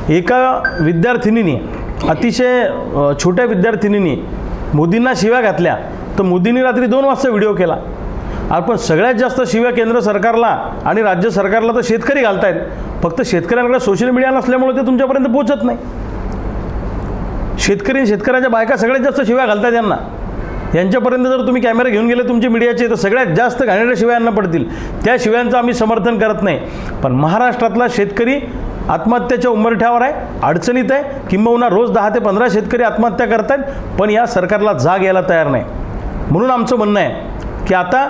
एका विद्यार्थिनीने, अतिशय छोट्या विद्यार्थिनीने मोदींना शिव्या घातल्या, तर मोदींनी रात्री 2 वाजता व्हिडिओ केला. आपण सगळ्यात जास्त शिव्या केंद्र सरकारला आणि राज्य सरकारला तर शेतकरी घालतायत. फक्त शेतकऱ्यांकडे सोशल मीडिया नसल्यामुळे ते तुमच्यापर्यंत पोहोचत नाही. शेतकऱ्याच्या बायका सगळ्यात जास्त शिव्या घालतात यांना. यांच्यापर्यंत जर तुम्ही कॅमेरा घेऊन गेले तुमचे मीडियाचे, तर सगळ्यात जास्त घाणेरड्या शिव्या यांना पडतील. त्या शिव्यांचं आम्ही समर्थन करत नाही. पण महाराष्ट्रातला शेतकरी आत्महत्याच्या उंबरठ्यावर आहे, अडचणीत आहे. किंबहुना रोज 10 ते 15 शेतकरी आत्महत्या करत आहेत, पण या सरकारला जाग यायला तयार नाही. म्हणून आमचं म्हणणं आहे की आता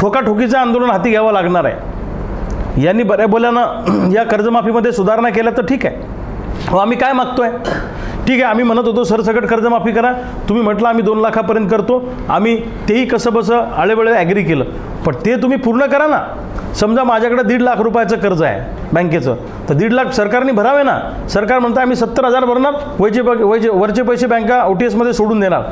ठोकाठोकीचं आंदोलन हाती घ्यावं लागणार आहे. यांनी बऱ्या बोल्यानं या कर्जमाफीमध्ये सुधारणा केल्या तर ठीक आहे. आम्ही काय मागतोय? ठीक आहे, आम्ही म्हणत होतो सरसकट कर्जमाफी करा. तुम्ही म्हटलं आम्ही 2 लाखापर्यंत करतो. आम्ही तेही कसं बसं आळेबळे ॲग्री केलं. पण ते तुम्ही पूर्ण करा ना. समजा माझ्याकडे 1.5 लाख रुपयाचं कर्ज आहे बँकेचं, तर 1.5 लाख सरकारने भरावे ना. सरकार म्हणतं आम्ही 70,000 भरणार, वरचे पैसे बँका OTSमध्ये सोडून देणार.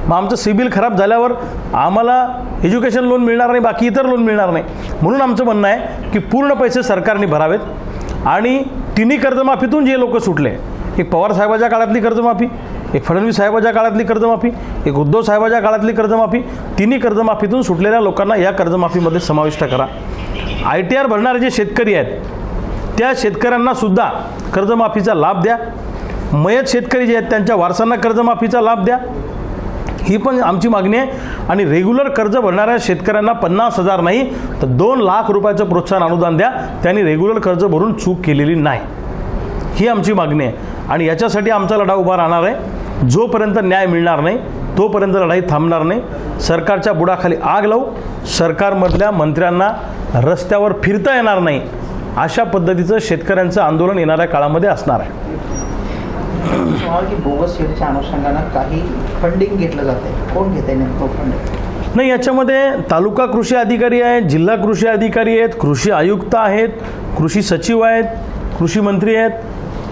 मग आमचं सिबिल खराब झाल्यावर आम्हाला एज्युकेशन लोन मिळणार नाही, बाकी इतर लोन मिळणार नाही. म्हणून आमचं म्हणणं आहे की पूर्ण पैसे सरकारने भरावेत. आणि तिन्ही कर्जमाफीतून जे लोक सुटले, एक पवार साहेबाच्या काळातली कर्जमाफी, एक फडणवीस साहेबाच्या काळातली कर्जमाफी, एक उद्धव साहेबाच्या काळातली कर्जमाफी, तिन्ही कर्जमाफीतून सुटलेल्या लोकांना या कर्जमाफीमध्ये समाविष्ट करा. ITR भरणारे जे शेतकरी आहेत त्या शेतकऱ्यांनासुद्धा कर्जमाफीचा लाभ द्या. मयत शेतकरी जे आहेत त्यांच्या वारसांना कर्जमाफीचा लाभ द्या. ही पण आमची मागणी आहे. आणि रेग्युलर कर्ज भरणाऱ्या शेतकऱ्यांना 50,000 नाही तर 2 लाख रुपयाचं प्रोत्साहन अनुदान द्या. त्यांनी रेग्युलर कर्ज भरून चूक केलेली नाही, ही आमची मागणी आहे. आणि याच्यासाठी आमचा लढा उभा राहणार आहे. जोपर्यंत न्याय मिळणार नाही तोपर्यंत लढाई थांबणार नाही. सरकारच्या बुडाखाली आग लावू, सरकारमधल्या मंत्र्यांना रस्त्यावर फिरता येणार नाही, अशा पद्धतीचं शेतकऱ्यांचं आंदोलन येणाऱ्या काळामध्ये असणार आहे. की बोगस शेडच्या अनुषंगानं काही फंडिंग घेतलं जाते, कोण घेते नेमकं फंडिंग? नाही, याच्यामध्ये तालुका कृषी अधिकारी आहेत, जिल्हा कृषी अधिकारी आहेत, कृषी आयुक्त आहेत, कृषी सचिव आहेत, कृषी मंत्री आहेत.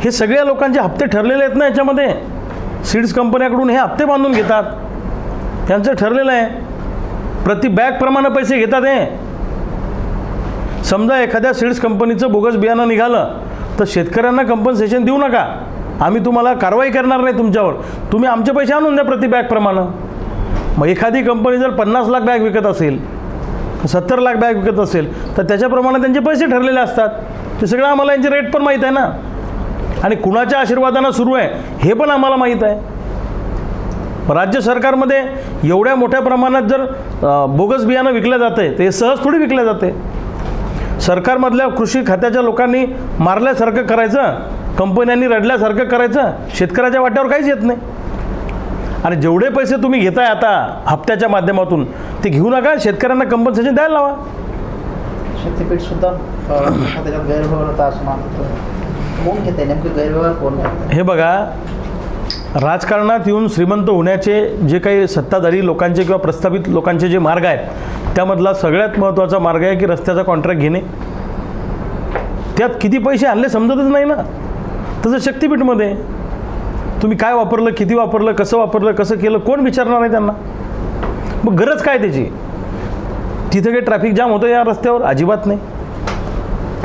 हे सगळ्या लोकांचे हप्ते ठरलेले आहेत ना. याच्यामध्ये सीड्स कंपन्याकडून हे हप्ते बांधून घेतात. त्यांचं ठरलेलं आहे. प्रति बॅगप्रमाणे पैसे घेतात. हे समजा एखाद्या सीड्स कंपनीचं बोगस बियाणं निघालं तर शेतकऱ्यांना कंपन्सेशन देऊ नका. आम्ही तुम्हाला कारवाई करणार नाही तुमच्यावर. तुम्ही आमचे पैसे आणून द्या प्रति बॅगप्रमाणे. मग एखादी कंपनी जर 50 लाख बॅग विकत असेल, 70 लाख बॅग विकत असेल, तर त्याच्याप्रमाणे त्यांचे पैसे ठरलेले असतात. ते सगळं आम्हाला यांचे रेट पण माहीत आहे ना. आणि कुणाच्या आशीर्वादानं सुरू आहे हे पण आम्हाला माहीत आहे. राज्य सरकारमध्ये एवढ्या मोठ्या प्रमाणात जर बोगस बियाणं विकलं जाते ते सहज थोडी विकलं जाते. सरकारमधल्या कृषी खात्याच्या लोकांनी मारल्यासारखं करायचं, कंपन्यांनी रडल्यासारखं करायचं, शेतकऱ्याच्या वाट्यावर काहीच येत नाही. आणि जेवढे पैसे तुम्ही घेताय आता हप्त्याच्या माध्यमातून ते घेऊ नका. शेतकऱ्यांना कंपन्सेशन द्यायला लावा. शक्तीपीठ सुद्धा त्याच्यात गैरव्यवहार होता असं मानतो. कोण घेते नेमकं गैरव्यवहार कोण करतं? हे बघा, राजकारणात येऊन श्रीमंत होण्याचे जे काही सत्ताधारी लोकांचे किंवा प्रस्थापित लोकांचे जे मार्ग आहेत त्यामधला सगळ्यात महत्त्वाचा मार्ग आहे की रस्त्याचा कॉन्ट्रॅक्ट घेणे. त्यात किती पैसे आणले समजतच नाही ना. तसं शक्तीपीठमध्ये तुम्ही काय वापरलं, किती वापरलं, कसं केलं, कोण विचारणार आहे त्यांना? मग गरज काय त्याची? तिथे काही ट्रॅफिक जाम होतं या रस्त्यावर? अजिबात नाही.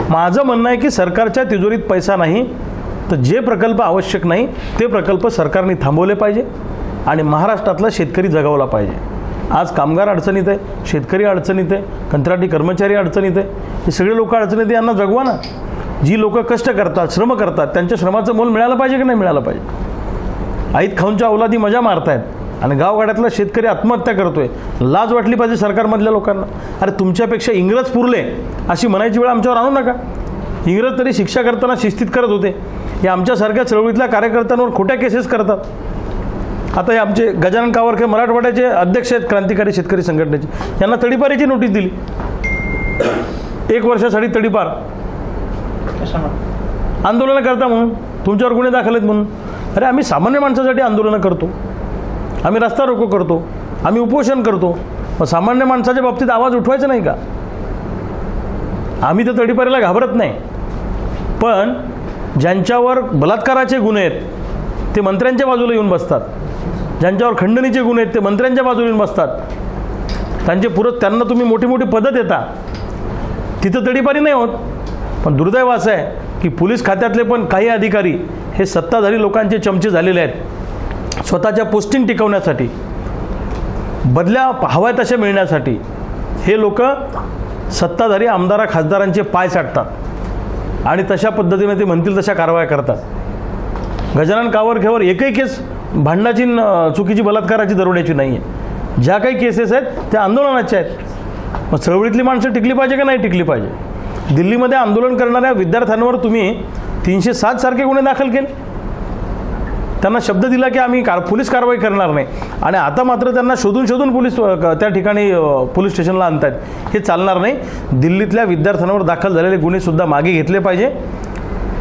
माझं म्हणणं आहे की सरकारच्या तिजोरीत पैसा नाही, तर जे प्रकल्प आवश्यक नाही ते प्रकल्प सरकारने थांबवले पाहिजे आणि महाराष्ट्रातला शेतकरी जगवला पाहिजे. आज कामगार अडचणीत आहे, शेतकरी अडचणीत आहे, कंत्राटी कर्मचारी अडचणीत आहे. हे सगळे लोक अडचणीत आहे, यांना जगवा ना. जी लोक कष्ट करतात, श्रम करतात, त्यांच्या श्रमाचं मोल मिळालं पाहिजे की नाही मिळालं पाहिजे? आईत खाऊनच्या अवलादी मजा मारतायत आणि गावगाड्यातला शेतकरी आत्महत्या करतोय. लाज वाटली पाहिजे सरकारमधल्या लोकांना. अरे तुमच्यापेक्षा इंग्रज पुरले अशी म्हणायची वेळ आमच्यावर आणू नका. इंग्रज तरी शिक्षा करताना शिस्तीत करत होते. हे आमच्यासारख्या चळवळीतल्या कार्यकर्त्यांवर खोट्या केसेस करतात. आता हे आमचे गजानन कावरकर मराठवाड्याचे अध्यक्ष आहेत क्रांतिकारी शेतकरी संघटनेचे, यांना तडीपारीची नोटीस दिली. 1 वर्षासाठी तडीपार. आंदोलनं करता म्हणून, तुमच्यावर गुन्हे दाखल आहेत म्हणून. अरे आम्ही सामान्य माणसासाठी आंदोलनं करतो, आम्ही रस्ता रोको करतो, आम्ही उपोषण करतो. मग सामान्य माणसाच्या बाबतीत आवाज उठवायचा नाही का? आम्ही तर तडीपारीला घाबरत नाही. पण ज्यांच्यावर बलात्काराचे गुन्हे आहेत ते मंत्र्यांच्या बाजूला येऊन बसतात, ज्यांच्यावर खंडणीचे गुन्हे आहेत ते मंत्र्यांच्या बाजूला येऊन बसतात. त्यांना तुम्ही मोठी मोठी पदं देता, तिथं तडीपारी नाही होत. पण दुर्दैव असं आहे की पोलीस खात्यातले पण काही अधिकारी हे सत्ताधारी लोकांचे चमचे झालेले आहेत. स्वतःच्या पोस्टिंग टिकवण्यासाठी, बदल्या हव्या तशा मिळण्यासाठी हे लोक सत्ताधारी आमदार खासदारांचे पाय चाटतात आणि तशा पद्धतीने ते म्हणतील तशा कारवाया करतात. गजानन कावरखेवर एकही केस भांडणाची चुकीची बलात्काराची दरोड्याची नाही आहे. ज्या काही केसेस आहेत त्या आंदोलनाच्या आहेत. मग चळवळीतली माणसं टिकली पाहिजे का नाही टिकली पाहिजे? दिल्लीमध्ये आंदोलन करणाऱ्या विद्यार्थ्यांवर तुम्ही 307 सारखे गुन्हे दाखल केले. त्यांना शब्द दिला की आम्ही पोलीस कारवाई करणार नाही आणि आता मात्र त्यांना शोधून शोधून पोलीस त्या ठिकाणी पोलीस स्टेशनला आणतात. हे चालणार नाही. दिल्लीतल्या विद्यार्थ्यांवर दाखल झालेले गुन्हेसुद्धा मागे घेतले पाहिजे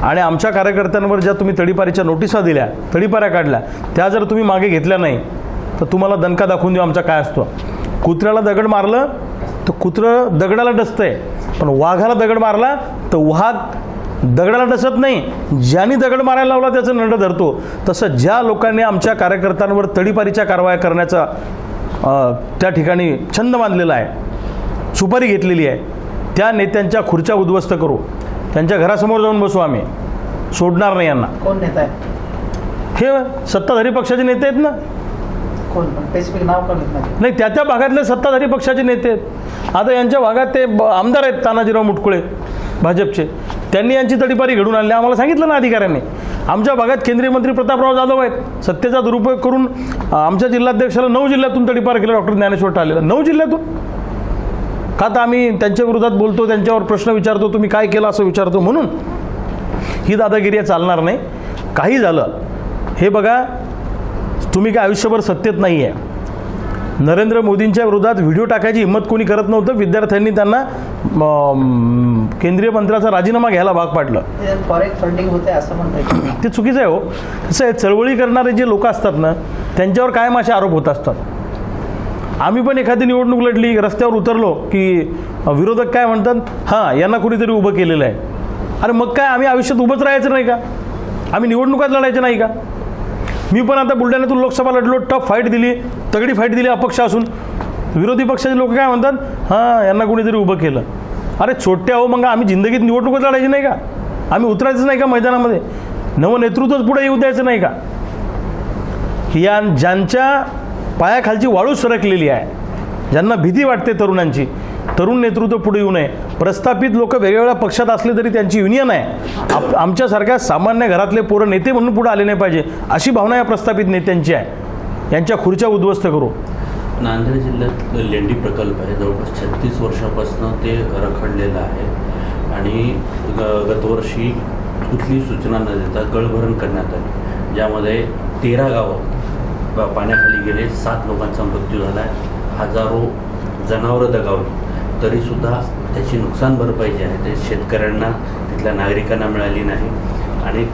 आणि आमच्या कार्यकर्त्यांवर ज्या तुम्ही तडीपारीच्या नोटिसा दिल्या, तडीपाऱ्या काढल्या, त्या जर तुम्ही मागे घेतल्या नाही तर तुम्हाला दणका दाखवून देऊ आमचा काय असतो. कुत्र्याला दगड मारलं तर कुत्रं दगडाला डसतंय, पण वाघाला दगड मारला तर वाघ दगडाला डसत नाही. ज्यांनी दगड मारायला लावला त्याचं नंड धरतो. तसं ज्या लोकांनी आमच्या कार्यकर्त्यांवर तडीपारीच्या कारवाया करण्याचा त्या ठिकाणी छंद बांधलेला आहे, सुपारी घेतलेली आहे, त्या नेत्यांच्या खुर्च्या उद्ध्वस्त करू, त्यांच्या घरासमोर जाऊन बसू. आम्ही सोडणार नाही यांना. कोण नेता आहे? हे सत्ताधारी पक्षाचे नेते आहेत ना. कोण स्पेसिफिक नाव कोण नाही, त्या भागातले सत्ताधारी पक्षाचे नेते आहेत. आता यांच्या भागात ते आमदार आहेत तानाजीराव मुटकुळे भाजपचे, त्यांनी यांची तडीपारी घडून आणली. आम्हाला सांगितलं ना अधिकाऱ्यांनी. आमच्या भागात केंद्रीय मंत्री प्रतापराव जाधव आहेत. सत्तेचा दुरुपयोग करून आमच्या जिल्हाध्यक्षाला 9 जिल्ह्यातून तडीपार केलं डॉक्टर ज्ञानेश्वर टालेला. 9 जिल्ह्यातून का? तर आम्ही त्यांच्या विरोधात बोलतो, त्यांच्यावर प्रश्न विचारतो, तुम्ही काय केलं असं विचारतो म्हणून. ही दादागिरी चालणार नाही. काही झालं हे बघा, तुम्ही काय आयुष्यभर सत्तेत नाही आहे. नरेंद्र मोदींच्या विरोधात व्हिडिओ टाकायची हिंमत कोणी करत नव्हतं. विद्यार्थ्यांनी त्यांना केंद्रीय मंत्र्याचा राजीनामा घ्यायला भाग पाडलं. फॉरेन फंडिंग होते असं म्हणतात. ते चुकीचं आहे हो. कसं आहे, चळवळी करणारे जे लोक असतात ना त्यांच्यावर कायम असे आरोप होत असतात. आम्ही पण एखादी निवडणूक लढली, रस्त्यावर उतरलो की विरोधक काय म्हणतात, हां यांना कुणीतरी उभं केलेलं आहे. अरे मग काय, आम्ही आयुष्यात उभंच राहायचं नाही का? आम्ही निवडणुकात लढायचं नाही का? मी पण आता बुलढाण्यातून लोकसभा लढलो, टफ फाईट दिली, तगडी फाईट दिली अपक्ष असून. विरोधी पक्षाचे लोक काय म्हणतात, हां यांना कुणीतरी उभं केलं. अरे छोट्या हो, मग आम्ही जिंदगीत निवडणुकात लढायची नाही का? आम्ही उतरायचं नाही का मैदानामध्ये? नवं नेतृत्वच पुढे येऊ द्यायचं नाही का? या ज्यांच्या पायाखालची वाळू सरकलेली आहे, ज्यांना भीती वाटते तरुणांची, तरुण नेतृत्व पुढे येऊ नये. प्रस्थापित लोक वेगवेगळ्या पक्षात असले तरी त्यांची युनियन आहे. आमच्यासारख्या सामान्य घरातले पोरं नेते म्हणून पुढे आले नाही पाहिजे अशी भावना या प्रस्थापित नेत्यांची आहे. यांच्या खुर्च्या उद्ध्वस्त करू. नांदेड जिल्ह्यात लेंडी प्रकल्प आहे, जवळपास 36 वर्षापासून ते रखडलेलं आहे आणि गतवर्षी कुठलीही सूचना न देता गळभरण करण्यात आली, ज्यामध्ये 13 गावं पाण्याखाली गेले, 7 लोकांचा मृत्यू झाला आहे, हजारो जनावरं दगावली. तरीसुद्धा त्याची नुकसान भरपाई जी आहे ते शेतकऱ्यांना, तिथल्या नागरिकांना मिळाली नाही आणि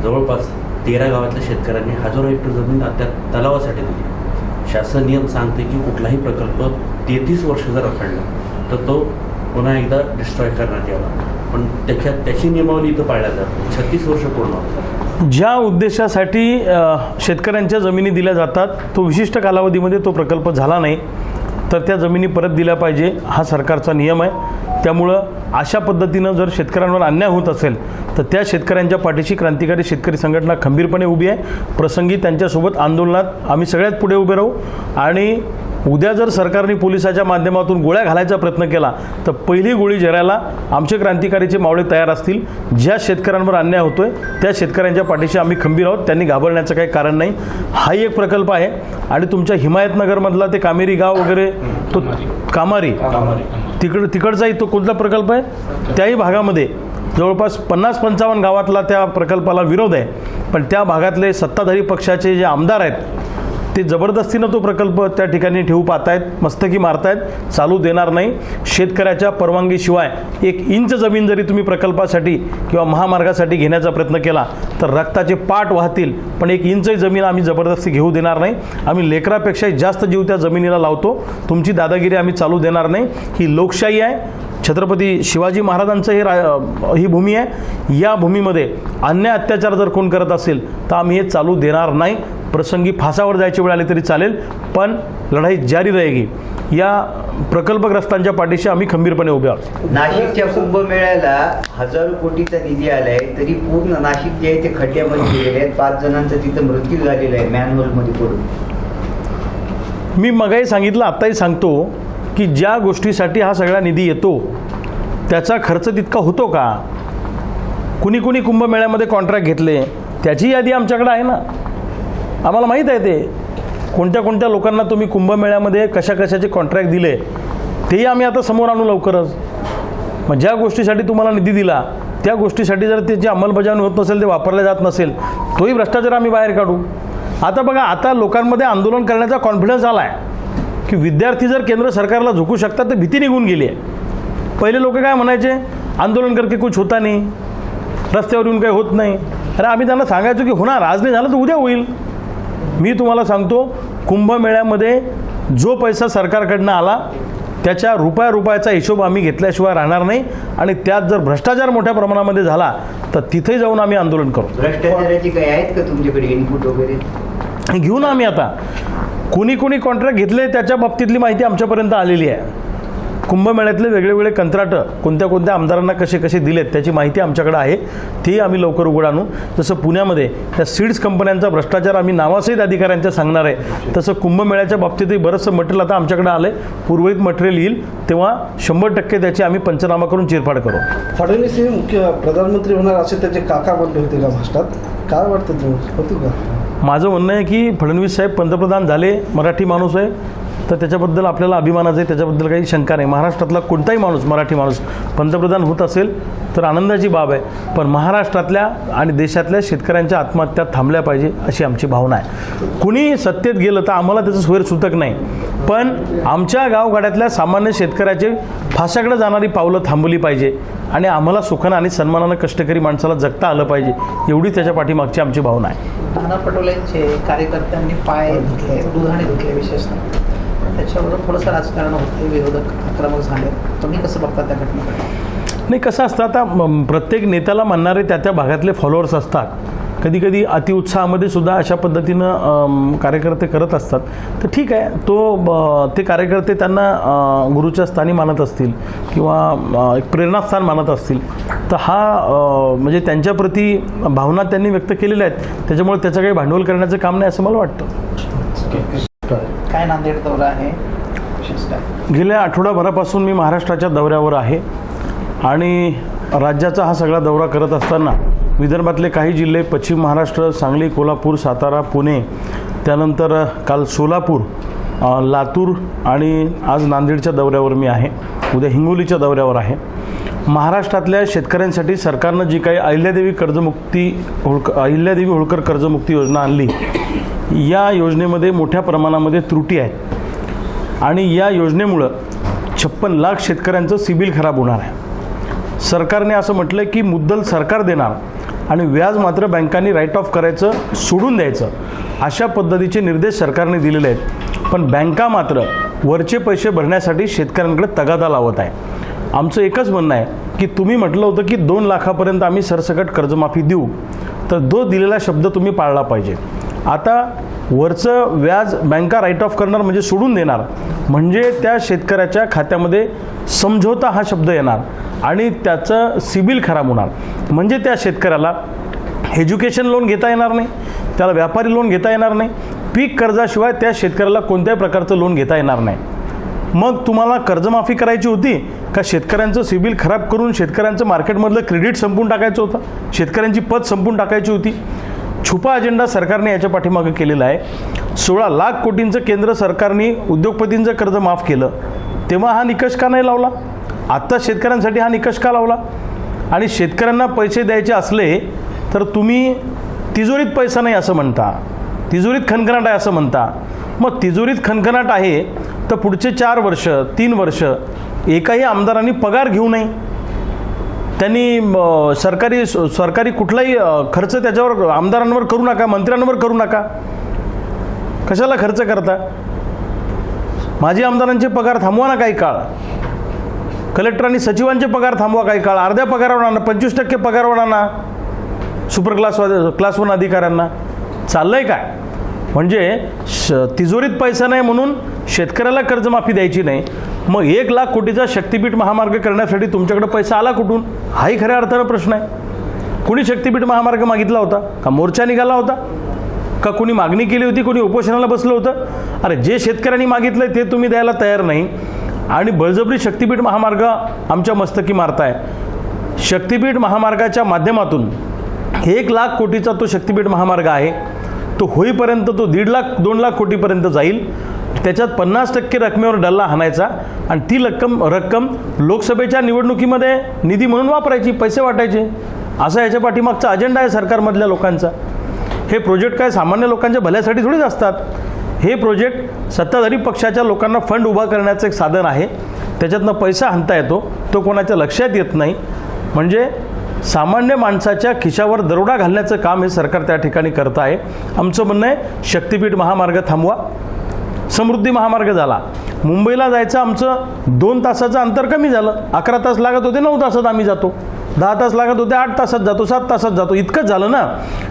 जवळपास 13 गावातल्या शेतकऱ्यांनी हजारो हेक्टर जमीन त्या तलावासाठी दिली. शासन नियम सांगते की कुठलाही प्रकल्प 33 वर्ष जर रखडला तर तो पुन्हा एकदा डिस्ट्रॉय करण्यात यावा, पण त्याची नियमावली इथं पाळल्या जाते. 36 वर्ष पूर्ण होतात. ज्या उद्देशासाठी शेतकऱ्यांच्या जमिनी दिल्या जातात तो विशिष्ट कालावधीमध्ये तो प्रकल्प झाला नाही तर त्या जमिनी परत दिल्या पाहिजे, हा सरकारचा नियम आहे. त्यामुळं अशा पद्धतीनं जर शेतकऱ्यांवर अन्याय होत असेल तर त्या शेतकऱ्यांच्या पाठीशी क्रांतिकारी शेतकरी संघटना खंबीरपणे उभी आहे. प्रसंगी त्यांच्यासोबत आंदोलनात आम्ही सगळ्यात पुढे उभे राहू आणि उद्या जर सरकारने पोलिसाच्या माध्यमातून गोळ्या घालायचा प्रयत्न केला तर पहिली गोळी झेरायला आमचे क्रांतिकारीचे मावळे तयार असतील. ज्या शेतकऱ्यांवर अन्याय होतोय त्या शेतकऱ्यांच्या पाठीशी आम्ही खंबीर आहोत, त्यांनी घाबरण्याचं काही कारण नाही. हाही एक प्रकल्प आहे आणि तुमच्या हिमायतनगरमधला ते कामेरी गाव वगैरे, तो कामारी तिकडचाही तो कोणता प्रकल्प आहे, त्याही भागामध्ये जवळपास 50-55 गावातला त्या प्रकल्पाला विरोध आहे. पण त्या भागातले सत्ताधारी पक्षाचे जे आमदार आहेत ते जबरदस्तीनं तो प्रकल्प त्या ठिकाणी ठेवू पाहतायत, मस्तकी मारतायत, चालू देणार नाही. शेतकऱ्याच्या परवानगीशिवाय 1 इंच जमीन जरी तुम्ही प्रकल्पासाठी किंवा महामार्गासाठी घेण्याचा प्रयत्न केला तर रक्ताचे पाट वाहतील, पण 1 इंच जमीन आम्ही जबरदस्ती घेऊ देणार नाही. आम्ही लेकरापेक्षाही जास्त जीव त्या जमिनीला लावतो. तुमची दादागिरी आम्ही चालू देणार नाही. ही लोकशाही आहे. छत्रपती शिवाजी महाराजांचं ही भूमी आहे. या भूमीमध्ये अन्याय अत्याचार जर कोण करत असेल तर आम्ही हे चालू देणार नाही. प्रसंगी फासावर जायची वेळ आली तरी चालेल, पण लढाई जारी रहेगी. या प्रकल्पग्रस्तांच्या पाठीशी आम्ही खंबीरपणे उभे आहोत. नाशिकच्या कुंभमेळ्याला हजारो कोटीचा निधी आलाय, तरी पूर्ण नाशिक जे आहे ते खड्ड्यामध्ये गेलेले आहेत. 5 जणांचा तिथं मृत्यू झालेला आहे मॅनहोलमध्ये पडून. मी मगाही सांगितलं, आत्ताही सांगतो की ज्या गोष्टीसाठी हा सगळा निधी येतो त्याचा खर्च तितका होतो का? कुणी कुणी कुंभमेळ्यामध्ये कॉन्ट्रॅक्ट घेतले त्याची यादी आमच्याकडे आहे ना. आम्हाला माहीत आहे ते कोणत्या कोणत्या लोकांना तुम्ही कुंभमेळ्यामध्ये कशा कशाचे कॉन्ट्रॅक्ट दिले, तेही आम्ही आता समोर आणू लवकरच. मग ज्या गोष्टीसाठी तुम्हाला निधी दिला त्या गोष्टीसाठी जर त्याची अंमलबजावणी होत नसेल, ते वापरले जात नसेल, तोही भ्रष्टाचार आम्ही बाहेर काढू. आता बघा, आता लोकांमध्ये आंदोलन करण्याचा कॉन्फिडन्स आला आहे की विद्यार्थी जर केंद्र सरकारला झुकू शकतात तर भीती निघून गेली आहे. पहिले लोक काय म्हणायचे, आंदोलन करके कुछ होता नाही, रस्त्यावर येऊन काही होत नाही. अरे आम्ही त्यांना सांगायचो की होणार, आज नाही झालं तर उद्या होईल. मी तुम्हाला सांगतो, कुंभमेळ्यामध्ये जो पैसा सरकारकडनं आला त्याच्या रुपयाचा हिशोब आम्ही घेतल्याशिवाय राहणार नाही. आणि त्यात जर भ्रष्टाचार मोठ्या प्रमाणामध्ये झाला तर तिथे जाऊन आम्ही आंदोलन करू. भ्रष्टाचाराची काही आहेत का तुमच्याकडे इनपुट वगैरे? घेऊ ना आम्ही. आता कुणी कुणी कॉन्ट्रॅक्ट घेतले त्याच्या बाबतीतली माहिती आमच्यापर्यंत आलेली आहे. कुंभमेळ्यातले वेगवेगळे कंत्राटं कोणत्या कोणत्या आमदारांना कसे कसे दिलेत त्याची माहिती आमच्याकडे आहे. ती आम्ही लवकर उघड आणू. जसं पुण्यामध्ये त्या सीड्स कंपन्यांचा भ्रष्टाचार आम्ही नावासहित अधिकाऱ्यांच्या सांगणार आहे, तसं कुंभमेळ्याच्या बाबतीतही बरंचसं मटेरियल आता आमच्याकडे आलं आहे. उर्वरित मटेरियल येईल तेव्हा 100% त्याची आम्ही पंचनामा करून चिरफाड करू. फडणवीस हे मुख्य प्रधानमंत्री होणार असे त्याचे काका बनले होते का महाराष्ट्रात? काय वाटतं तुम्ही, होती का? माझं म्हणणं आहे की फडणवीस साहेब पंतप्रधान झाले, मराठी माणूस आहे, तर त्याच्याबद्दल आपल्याला अभिमानाचं आहे, त्याच्याबद्दल काही शंका नाही. महाराष्ट्रातला कोणताही माणूस, मराठी माणूस पंतप्रधान होत असेल तर आनंदाची बाब आहे. पण महाराष्ट्रातल्या आणि देशातल्या शेतकऱ्यांच्या आत्महत्या थांबल्या पाहिजे अशी आमची भावना आहे. कुणी सत्तेत गेलं तर आम्हाला त्याचं स्वैरसूतक नाही, पण आमच्या गावगाड्यातल्या सामान्य शेतकऱ्याचे फाशाकडे जाणारी पावलं थांबवली पाहिजे आणि आम्हाला सुखानं आणि सन्मानानं कष्टकरी माणसाला जगता आलं पाहिजे, एवढी त्याच्या पाठीमागची आमची भावना आहे. नाना पटोलेंचे कार्यकर्त्यांनी पाय धुतले, दुधाणे धुतले विशेषतः, त्याच्यावर थोडंसं राजकारण होतं, विरोधक आक्रमक झाले. तुम्ही कसं बघता त्या घटनेकडे? नाही, कसं असतं, आता प्रत्येक नेत्याला मानणारे त्या भागातले फॉलोअर्स असतात. कधी कधी अतिउत्साहामध्ये सुद्धा अशा पद्धतीनं कार्यकर्ते करत असतात. तर ठीक आहे, ते कार्यकर्ते त्यांना गुरुच्या स्थानी मानत असतील किंवा एक प्रेरणास्थान मानत असतील, तर हा म्हणजे त्यांच्याप्रती भावना त्यांनी व्यक्त केलेल्या आहेत. त्याच्यामुळे त्याचं काही भांडवल करण्याचं काम नाही असं मला वाटतं. काय नांदेड दौरा आहे विशेष काय? गेल्या आठवडाभरापासून मी महाराष्ट्राच्या दौऱ्यावर आहे आणि राज्याचा हा सगळा दौरा करत असताना विदर्भातले काही जिल्हे, पश्चिम महाराष्ट्र, सांगली, कोल्हापूर, सातारा, पुणे, त्यानंतर काल सोलापूर, लातूर आणि आज नांदेडच्या दौऱ्यावर मी आहे. उद्या हिंगोलीच्या दौऱ्यावर आहे. महाराष्ट्रातल्या शेतकऱ्यांसाठी सरकारनं जी काही अहिल्यादेवी होळकर कर्जमुक्ती योजना आणली, या योजनेमध्ये मोठ्या प्रमाणामध्ये त्रुटी आहेत आणि या योजनेमुळं 56 लाख शेतकऱ्यांचं सिबिल खराब होणार आहे. सरकारने असं म्हटलं की मुद्दल सरकार देणार आणि व्याज मात्र बँकांनी राईट ऑफ करायचं, सोडून द्यायचं, अशा पद्धतीचे निर्देश सरकारने दिलेले आहेत. पण बँका मात्र वरचे पैसे भरण्यासाठी शेतकऱ्यांकडे तगादा लावत आहे. आमचं एकच म्हणणं आहे की तुम्ही म्हटलं होतं की 2 लाखापर्यंत आम्ही सरसकट कर्जमाफी देऊ, तर जो दिलेला शब्द तुम्ही पाळला पाहिजे. आता वरचं व्याज बँका राईट ऑफ करणार म्हणजे सोडून देणार, म्हणजे त्या शेतकऱ्याच्या खात्यामध्ये समझोता हा शब्द येणार आणि त्याचं सिबिल खराब होणार. म्हणजे त्या शेतकऱ्याला एज्युकेशन लोन घेता येणार नाही, त्याला व्यापारी लोन घेता येणार नाही, पीक कर्जाशिवाय त्या शेतकऱ्याला कोणत्याही प्रकारचं लोन घेता येणार नाही. मग तुम्हाला कर्जमाफी करायची होती का शेतकऱ्यांचं सिबिल खराब करून शेतकऱ्यांचं मार्केटमधलं क्रेडिट संपून टाकायचं होतं, शेतकऱ्यांची पत संपून टाकायची होती? छुपा अजेंडा सरकारने याच्या पाठीमागे केलेला आहे. 16 लाख कोटींचं केंद्र सरकारने उद्योगपतींचं कर्ज माफ केलं, तेव्हा हा निकष का नाही लावला? आत्ता शेतकऱ्यांसाठी हा निकष का लावला? आणि शेतकऱ्यांना पैसे द्यायचे असले तर तुम्ही तिजोरीत पैसा नाही असं म्हणता, तिजोरीत खणखणाट आहे असं म्हणता. मग तिजोरीत खणखणाट आहे तर पुढचे 4 वर्ष 3 वर्ष एकाही आमदारांनी पगार घेऊ नये, त्यांनी सरकारी कुठलाही खर्च त्याच्यावर आमदारांवर करू नका, मंत्र्यांवर करू नका. कशाला खर्च करता? माजी आमदारांचे पगार थांबवा ना काही काळ, कलेक्टर आणि सचिवांचे पगार थांबवा काही काळ, अर्ध्या पगारावर आणा, 25% पगारावर आणा सुपर क्लास 1 अधिकाऱ्यांना. चाललंय काय? म्हणजे तिजोरीत पैसा नाही म्हणून शेतकऱ्याला कर्जमाफी द्यायची नाही, मग 1 लाख कोटीचा शक्तिपीठ महामार्ग करण्यासाठी तुमच्याकडे पैसा आला कुठून, हाही खऱ्या अर्थानं प्रश्न आहे. कुणी शक्तिपीठ महामार्ग मागितला होता का? मोर्चा निघाला होता का? कुणी मागणी केली होती? कोणी उपोषणाला बसलं होतं? अरे जे शेतकऱ्यांनी मागितलं ते तुम्ही द्यायला तयार नाही आणि बळजबरी शक्तिपीठ महामार्ग आमच्या मस्तकी मारताय. शक्तिपीठ महामार्गाच्या माध्यमातून 1 लाख कोटीचा तो शक्तिपीठ महामार्ग आहे. तो होईपर्यंत तो 1.5 लाख 2 लाख कोटीपर्यंत जाईल. त्याच्यात 50% रकमेवर डल्ला हाणायचा आणि ती रक्कम लोकसभेच्या निवडणुकीमध्ये निधी म्हणून वापरायची, पैसे वाटायचे. असा याच्या पाठीमागचा अजेंडा आहे सरकारमधल्या लोकांचा. हे प्रोजेक्ट काय सामान्य लोकांच्या भल्यासाठी थोडीच असतात. हे प्रोजेक्ट सत्ताधारी पक्षाच्या लोकांना फंड उभा करण्याचं एक साधन आहे. त्याच्यातनं पैसा हाणता येतो, तो कोणाच्या लक्षात येत नाही. म्हणजे सामान्य माणसाच्या खिशावर दरोडा घालण्याचं काम हे सरकार त्या ठिकाणी करत आहे. आमचं म्हणणं आहे शक्तिपीठ महामार्ग थांबवा. समृद्धी महामार्ग झाला. मुंबईला जायचं आमचं 2 तासाचं अंतर कमी झालं. 11 तास लागत होते, 9 तासात आम्ही जातो. 10 तास लागत होते, 8 तासात जातो, 7 तासात जातो. इतकंच झालं ना.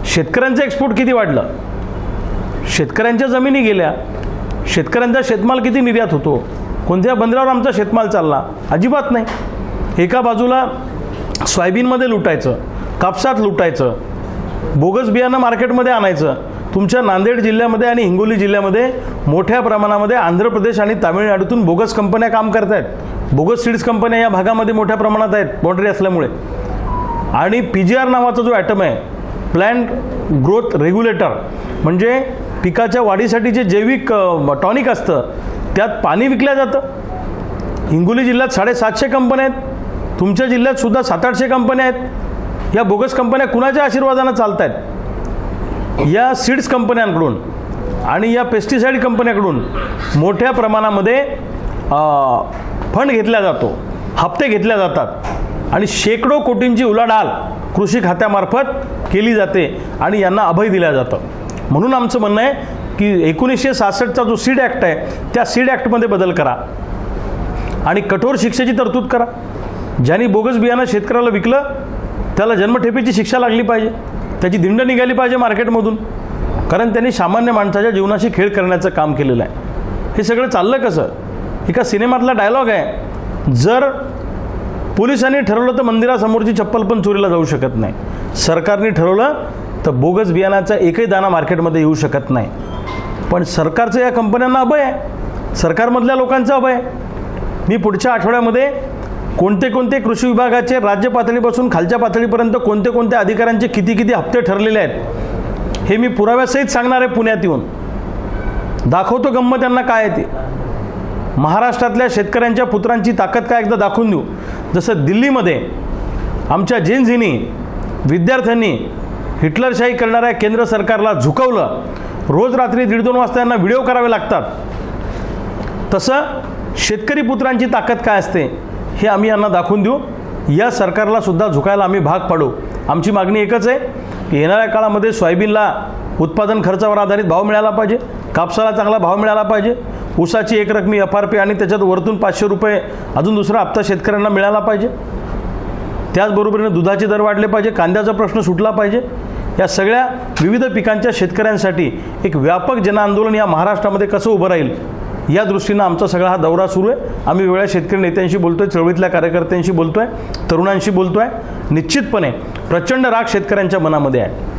शेतकऱ्यांचं एक्सपोर्ट किती वाढलं, शेतकऱ्यांच्या जमिनी गेल्या, शेतकऱ्यांचा शेतमाल किती निर्यात होतो. कोणत्या बंदरावर आमचा शेतमाल चालला? अजिबात नाही. एका बाजूला सोयाबीनमध्ये लुटायचं, कापसात लुटायचं, बोगस बियाणं मार्केटमध्ये आणायचं. तुमच्या नांदेड जिल्ह्यामध्ये आणि हिंगोली जिल्ह्यामध्ये मोठ्या प्रमाणामध्ये आंध्र प्रदेश आणि तामिळनाडूतून बोगस कंपन्या काम करत आहेत. बोगस सीड्स कंपन्या या भागामध्ये मोठ्या प्रमाणात आहेत बाँड्री असल्यामुळे. आणि PGR नावाचा जो ॲटम आहे, प्लॅन्ट ग्रोथ रेग्युलेटर, म्हणजे पिकाच्या वाढीसाठी जे जैविक टॉनिक असतं त्यात पाणी विकलं जातं. हिंगोली जिल्ह्यात 750 कंपन्या आहेत. तुमच्या जिल्ह्यात सुद्धा 700-800 कंपन्या आहेत. या बोगस कंपन्या कुणाच्या आशीर्वादानं चालत आहेत? या सीड्स कंपन्यांकडून आणि या पेस्टिसाईड कंपन्याकडून मोठ्या प्रमाणामध्ये फंड घेतला जातो, हप्ते घेतल्या जातात आणि शेकडो कोटींची उलाढाल कृषी खात्यामार्फत केली जाते आणि यांना अभय दिलं जातं. म्हणून आमचं म्हणणं आहे की 1966चा जो सीड ॲक्ट आहे त्या सीड ॲक्टमध्ये बदल करा आणि कठोर शिक्षेची तरतूद करा. ज्यांनी बोगस बियाणं शेतकऱ्याला विकलं त्याला जन्मठेपेची शिक्षा लागली पाहिजे, त्याची दिंड निघाली पाहिजे मार्केटमधून, कारण त्यांनी सामान्य माणसाच्या जीवनाशी खेळ करण्याचं काम केलेलं आहे. हे सगळं चाललं कसं? एका सिनेमातला डायलॉग आहे, जर पोलिसांनी ठरवलं तर मंदिरासमोरची चप्पल पण चोरीला जाऊ शकत नाही. सरकारने ठरवलं तर बोगस बियाणाचा एकही दाणा मार्केटमध्ये येऊ शकत नाही. पण सरकारचं या कंपन्यांना अभय आहे, सरकारमधल्या लोकांचं अभय आहे. मी पुढच्या आठवड्यामध्ये कोणते कोणते कृषी विभागाचे राज्य पातळीपासून खालच्या पातळीपर्यंत कोणते कोणत्या अधिकाऱ्यांचे किती किती हप्ते ठरलेले आहेत हे मी पुराव्यासहित सांगणार आहे. पुण्यात येऊन दाखवतो गंमत त्यांना काय आहे ते. महाराष्ट्रातल्या शेतकऱ्यांच्या पुत्रांची ताकद काय एकदा दाखवून देऊ. जसं दिल्लीमध्ये आमच्या जेनझींनी विद्यार्थ्यांनी हिटलरशाही करणाऱ्या केंद्र सरकारला झुकवलं, रोज रात्री 1:30-2 वाजता यांना व्हिडिओ करावे लागतात, तसं शेतकरी पुत्रांची ताकद काय असते हे आम्ही यांना दाखवून देऊ. या सरकारला सुद्धा झुकायला आम्ही भाग पाडू. आमची मागणी एकच आहे की येणाऱ्या काळामध्ये सोयाबीनला उत्पादन खर्चावर आधारित भाव मिळाला पाहिजे, कापसाला चांगला भाव मिळाला पाहिजे, ऊसाची एक रकमी FRP आणि त्याच्यात वरतून 500 रुपये अजून दुसरा हप्ता शेतकऱ्यांना मिळाला पाहिजे. त्याचबरोबरीने दुधाचे दर वाढले पाहिजे, कांद्याचा प्रश्न सुटला पाहिजे. या सगळ्या विविध पिकांच्या शेतकऱ्यांसाठी एक व्यापक जनआंदोलन या महाराष्ट्रामध्ये कसं उभं राहील या दृष्टीनं आमचा सगळा हा दौरा सुरू आहे. आम्ही वेगळ्या शेतकरी नेत्यांशी बोलतो आहे, चळवळीतल्या कार्यकर्त्यांशी बोलतो आहे, तरुणांशी बोलतो आहे. निश्चितपणे प्रचंड राग शेतकऱ्यांच्या मनामध्ये आहे.